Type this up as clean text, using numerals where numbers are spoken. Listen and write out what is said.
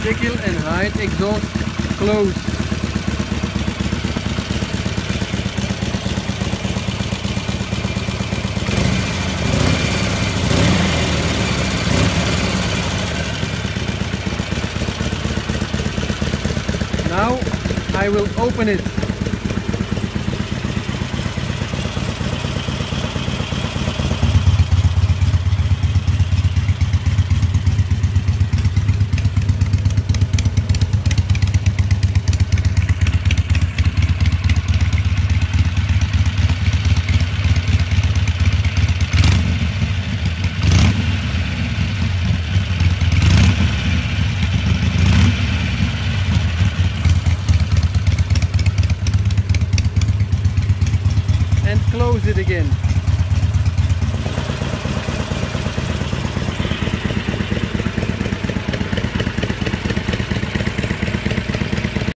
Jekyll and Hyde exhaust closed. Now I will open it. And close it again.